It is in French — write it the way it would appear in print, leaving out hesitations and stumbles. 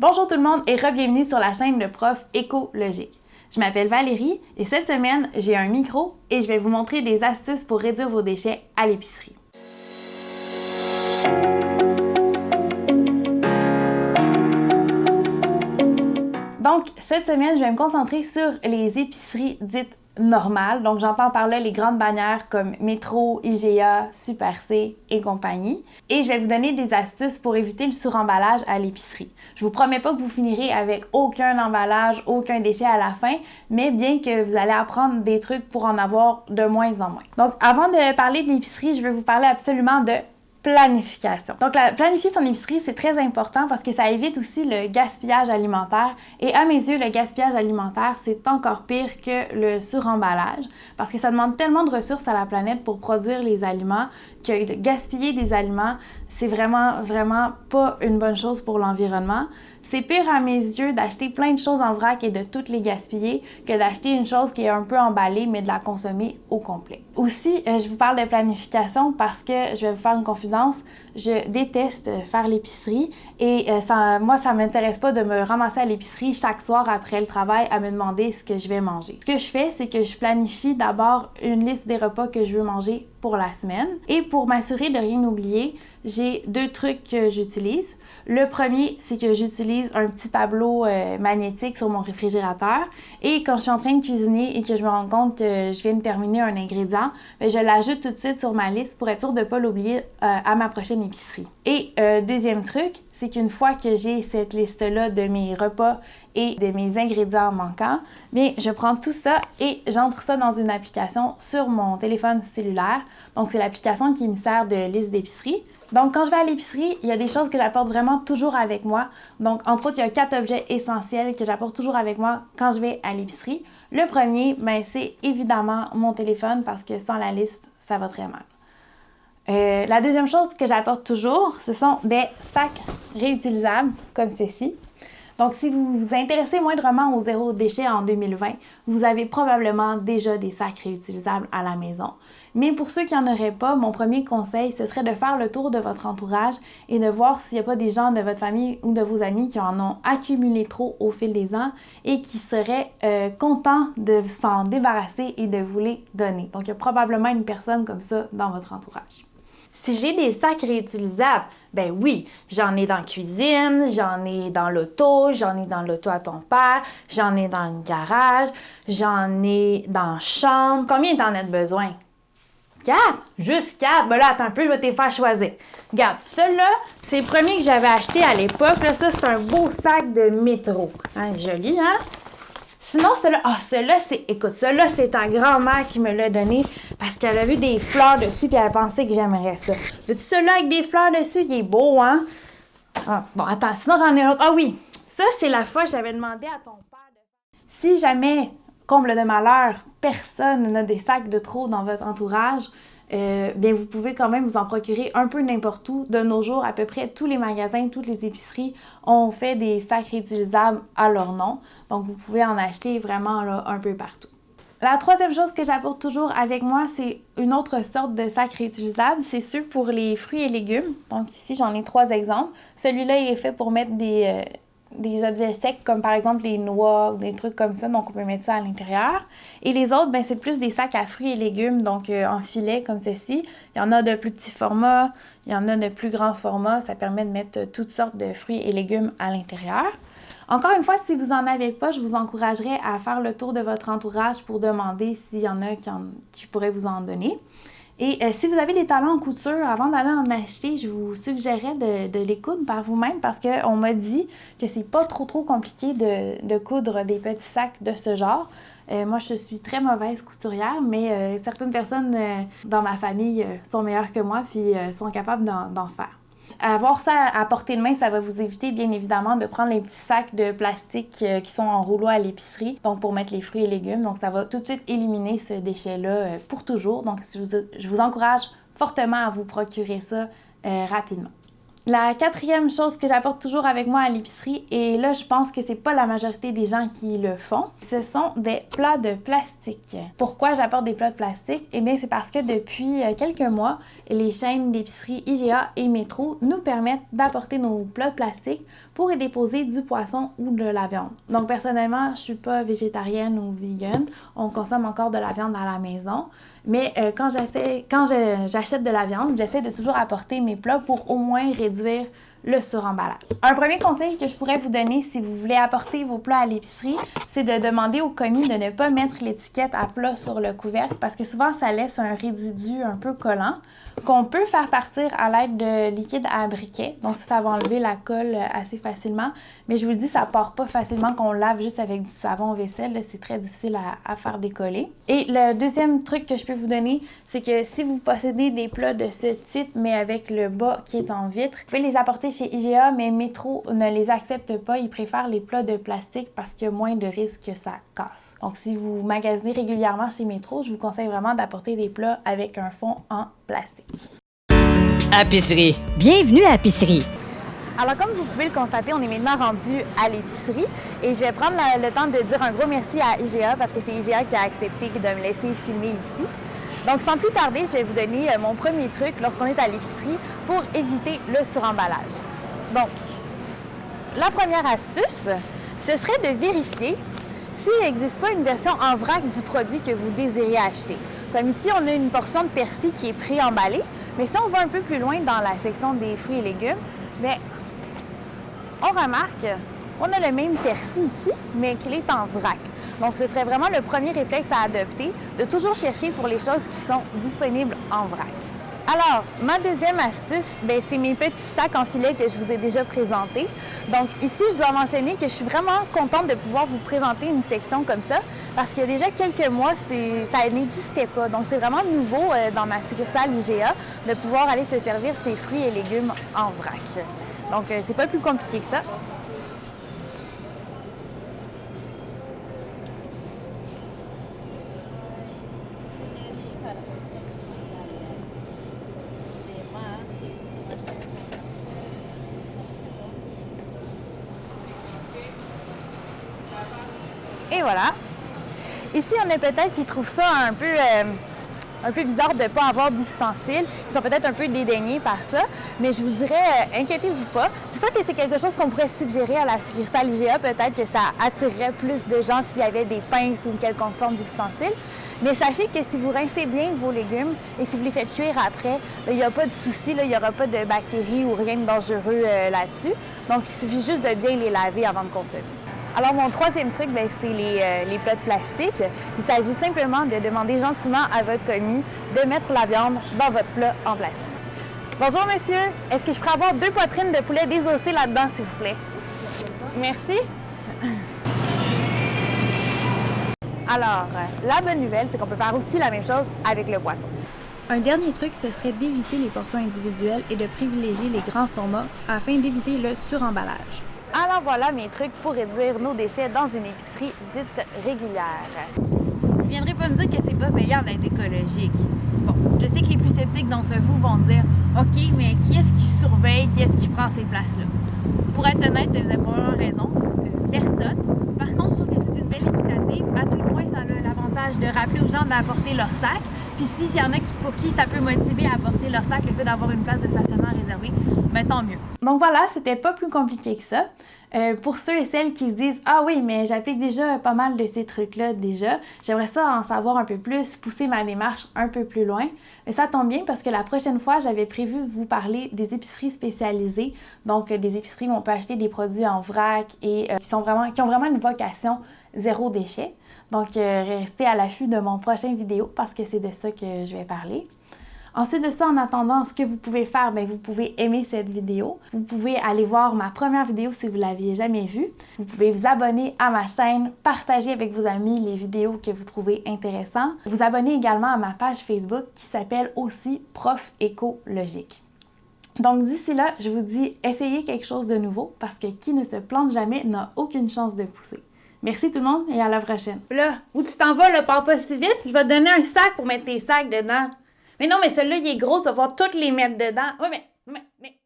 Bonjour tout le monde et re-bienvenue sur la chaîne de Prof Écologique. Je m'appelle Valérie et cette semaine, j'ai un micro et je vais vous montrer des astuces pour réduire vos déchets à l'épicerie. Donc, cette semaine, je vais me concentrer sur les épiceries dites normales. Donc, j'entends par là les grandes bannières comme Métro, IGA, Super C et compagnie. Et je vais vous donner des astuces pour éviter le suremballage à l'épicerie. Je vous promets pas que vous finirez avec aucun emballage, aucun déchet à la fin, mais bien que vous allez apprendre des trucs pour en avoir de moins en moins. Donc, avant de parler de l'épicerie, je vais vous parler absolument de planification. Donc, planifier son épicerie, c'est très important parce que ça évite aussi le gaspillage alimentaire. Et à mes yeux, le gaspillage alimentaire, c'est encore pire que le suremballage parce que ça demande tellement de ressources à la planète pour produire les aliments que gaspiller des aliments, c'est vraiment pas une bonne chose pour l'environnement. C'est pire à mes yeux d'acheter plein de choses en vrac et de toutes les gaspiller que d'acheter une chose qui est un peu emballée mais de la consommer au complet. Aussi, je vous parle de planification parce que je vais vous faire une confidence, je déteste faire l'épicerie et moi, ça m'intéresse pas de me ramasser à l'épicerie chaque soir après le travail à me demander ce que je vais manger. Ce que je fais, c'est que je planifie d'abord une liste des repas que je veux manger pour la semaine. Et pour m'assurer de rien oublier, j'ai deux trucs que j'utilise. Le premier, c'est que j'utilise un petit tableau magnétique sur mon réfrigérateur. Et quand je suis en train de cuisiner et que je me rends compte que je viens de terminer un ingrédient, je l'ajoute tout de suite sur ma liste pour être sûre de ne pas l'oublier à ma prochaine épicerie. Et deuxième truc, c'est qu'une fois que j'ai cette liste-là de mes repas et de mes ingrédients manquants, bien, je prends tout ça et j'entre ça dans une application sur mon téléphone cellulaire. Donc, c'est l'application qui me sert de liste d'épicerie. Donc, quand je vais à l'épicerie, il y a des choses que j'apporte vraiment toujours avec moi. Donc, entre autres, il y a 4 objets essentiels que j'apporte toujours avec moi quand je vais à l'épicerie. Le premier, bien, c'est évidemment mon téléphone parce que sans la liste, ça va très mal. La deuxième chose que j'apporte toujours, ce sont des sacs réutilisables comme ceci. Donc, si vous vous intéressez moindrement au zéro déchet en 2020, vous avez probablement déjà des sacs réutilisables à la maison. Mais pour ceux qui n'en auraient pas, mon premier conseil, ce serait de faire le tour de votre entourage et de voir s'il n'y a pas des gens de votre famille ou de vos amis qui en ont accumulé trop au fil des ans et qui seraient contents de s'en débarrasser et de vous les donner. Donc, il y a probablement une personne comme ça dans votre entourage. Si j'ai des sacs réutilisables, ben oui, j'en ai dans la cuisine, j'en ai dans l'auto, j'en ai dans l'auto à ton père, j'en ai dans le garage, j'en ai dans la chambre. Combien t'en as besoin? 4? Juste 4? Ben là, attends un peu, je vais te faire choisir. Regarde, celui-là, c'est le premier que j'avais acheté à l'époque. Là, ça, c'est un beau sac de métro. Hein, joli, hein? Sinon, celui-là, c'est ta grand-mère qui me l'a donné parce qu'elle a vu des fleurs dessus et elle pensait que j'aimerais ça. Veux-tu celui-là avec des fleurs dessus? Il est beau, hein? Ah, bon, attends, sinon j'en ai un autre. Ah oui, ça, c'est la fois que j'avais demandé à ton père de... Si jamais, comble de malheur, personne n'a des sacs de trop dans votre entourage, bien vous pouvez quand même vous en procurer un peu n'importe où. De nos jours, à peu près tous les magasins, toutes les épiceries ont fait des sacs réutilisables à leur nom. Donc, vous pouvez en acheter vraiment là, un peu partout. La troisième chose que j'apporte toujours avec moi, c'est une autre sorte de sac réutilisable. C'est ceux pour les fruits et légumes. Donc ici, j'en ai 3 exemples. Celui-là, il est fait pour mettre des objets secs, comme par exemple les noix ou des trucs comme ça. Donc, on peut mettre ça à l'intérieur. Et les autres, ben, c'est plus des sacs à fruits et légumes, donc en filet comme ceci. Il y en a de plus petits formats, il y en a de plus grands formats. Ça permet de mettre toutes sortes de fruits et légumes à l'intérieur. Encore une fois, si vous n'en avez pas, je vous encouragerais à faire le tour de votre entourage pour demander s'il y en a qui pourraient vous en donner. Et si vous avez des talents en couture, avant d'aller en acheter, je vous suggérerais de les coudre par vous-même parce qu'on m'a dit que c'est pas trop compliqué de coudre des petits sacs de ce genre. Moi, je suis très mauvaise couturière, mais certaines personnes dans ma famille sont meilleures que moi puis sont capables d'en faire. Avoir ça à portée de main, ça va vous éviter bien évidemment de prendre les petits sacs de plastique qui sont en rouleau à l'épicerie, donc pour mettre les fruits et légumes. Donc ça va tout de suite éliminer ce déchet-là pour toujours. Donc je vous encourage fortement à vous procurer ça rapidement. La quatrième chose que j'apporte toujours avec moi à l'épicerie, et là je pense que c'est pas la majorité des gens qui le font, ce sont des plats de plastique. Pourquoi j'apporte des plats de plastique? Eh bien c'est parce que depuis quelques mois, les chaînes d'épicerie IGA et Métro nous permettent d'apporter nos plats de plastique pour y déposer du poisson ou de la viande. Donc personnellement, je suis pas végétarienne ou vegan, on consomme encore de la viande à la maison, mais quand j'achète de la viande, j'essaie de toujours apporter mes plats pour au moins réduire le suremballage. Un premier conseil que je pourrais vous donner si vous voulez apporter vos plats à l'épicerie, c'est de demander au commis de ne pas mettre l'étiquette à plat sur le couvercle parce que souvent ça laisse un résidu un peu collant qu'on peut faire partir à l'aide de liquide à briquet. Donc ça va enlever la colle assez facilement. Mais je vous le dis, ça part pas facilement qu'on lave juste avec du savon vaisselle. C'est très difficile à faire décoller. Et le deuxième truc que je peux vous donner, c'est que si vous possédez des plats de ce type, mais avec le bas qui est en vitre, vous pouvez les apporter chez IGA, mais Métro ne les accepte pas. Ils préfèrent les plats de plastique parce qu'il y a moins de risques que ça casse. Donc si vous magasinez régulièrement chez Métro, je vous conseille vraiment d'apporter des plats avec un fond en plastique. Épicerie. Bienvenue à Épicerie. Alors comme vous pouvez le constater, on est maintenant rendu à l'épicerie et je vais prendre le temps de dire un gros merci à IGA parce que c'est IGA qui a accepté de me laisser filmer ici. Donc sans plus tarder, je vais vous donner mon premier truc lorsqu'on est à l'épicerie pour éviter le suremballage. Donc, la première astuce, ce serait de vérifier s'il n'existe pas une version en vrac du produit que vous désirez acheter. Comme ici, on a une portion de persil qui est pré-emballée, mais si on va un peu plus loin dans la section des fruits et légumes, bien, on remarque qu'on a le même persil ici, mais qu'il est en vrac. Donc, ce serait vraiment le premier réflexe à adopter, de toujours chercher pour les choses qui sont disponibles en vrac. Alors, ma deuxième astuce, c'est mes petits sacs en filet que je vous ai déjà présentés. Donc ici, je dois mentionner que je suis vraiment contente de pouvoir vous présenter une section comme ça parce qu'il y a déjà quelques mois, ça n'existait pas. Donc c'est vraiment nouveau dans ma succursale IGA de pouvoir aller se servir ses fruits et légumes en vrac. Donc c'est pas plus compliqué que ça. Et voilà. Ici, on a peut-être qui trouvent ça un peu bizarre de ne pas avoir d'ustensiles. Ils sont peut-être un peu dédaignés par ça, mais je vous dirais, inquiétez-vous pas. C'est sûr que c'est quelque chose qu'on pourrait suggérer à la succursale IGA. Peut-être que ça attirerait plus de gens s'il y avait des pinces ou une quelconque forme d'ustensile. Mais sachez que si vous rincez bien vos légumes et si vous les faites cuire après, il n'y a pas de souci, il n'y aura pas de bactéries ou rien de dangereux là-dessus. Donc, il suffit juste de bien les laver avant de consommer. Alors, mon troisième truc, c'est les plats de plastique. Il s'agit simplement de demander gentiment à votre commis de mettre la viande dans votre plat en plastique. Bonjour, monsieur. Est-ce que je pourrais avoir 2 poitrines de poulet désossées là-dedans, s'il vous plaît? Merci. Alors, la bonne nouvelle, c'est qu'on peut faire aussi la même chose avec le poisson. Un dernier truc, ce serait d'éviter les portions individuelles et de privilégier les grands formats afin d'éviter le suremballage. Alors voilà mes trucs pour réduire nos déchets dans une épicerie dite régulière. Vous ne viendrez pas me dire que c'est pas payant d'être écologique. Bon, je sais que les plus sceptiques d'entre vous vont dire « OK, mais qui est-ce qui surveille, qui est-ce qui prend ces places-là? » Pour être honnête, vous avez probablement raison. Personne. Par contre, je trouve que c'est une belle initiative. À tout le moins, ça a l'avantage de rappeler aux gens d'apporter leur sac. Puis s'il y en a pour qui ça peut motiver à apporter leur sac, le fait d'avoir une place de stationnement réservée, tant mieux. Donc voilà, c'était pas plus compliqué que ça. Pour ceux et celles qui se disent « Ah oui, mais j'applique déjà pas mal de ces trucs-là déjà. J'aimerais ça en savoir un peu plus, pousser ma démarche un peu plus loin. » Mais ça tombe bien parce que la prochaine fois, j'avais prévu de vous parler des épiceries spécialisées. Donc des épiceries où on peut acheter des produits en vrac et qui ont vraiment une vocation zéro déchet. Donc restez à l'affût de mon prochain vidéo parce que c'est de ça que je vais parler. Ensuite de ça, en attendant, ce que vous pouvez faire, vous pouvez aimer cette vidéo. Vous pouvez aller voir ma première vidéo si vous ne l'aviez jamais vue. Vous pouvez vous abonner à ma chaîne, partager avec vos amis les vidéos que vous trouvez intéressantes. Vous abonner également à ma page Facebook qui s'appelle aussi Prof Écologique. Donc d'ici là, je vous dis, essayez quelque chose de nouveau parce que qui ne se plante jamais n'a aucune chance de pousser. Merci tout le monde et à la prochaine. Là, où tu t'en vas, là, pars pas si vite. Je vais te donner un sac pour mettre tes sacs dedans. Mais non, mais celui-là, il est gros, tu vas pouvoir toutes les mettre dedans. Oui, mais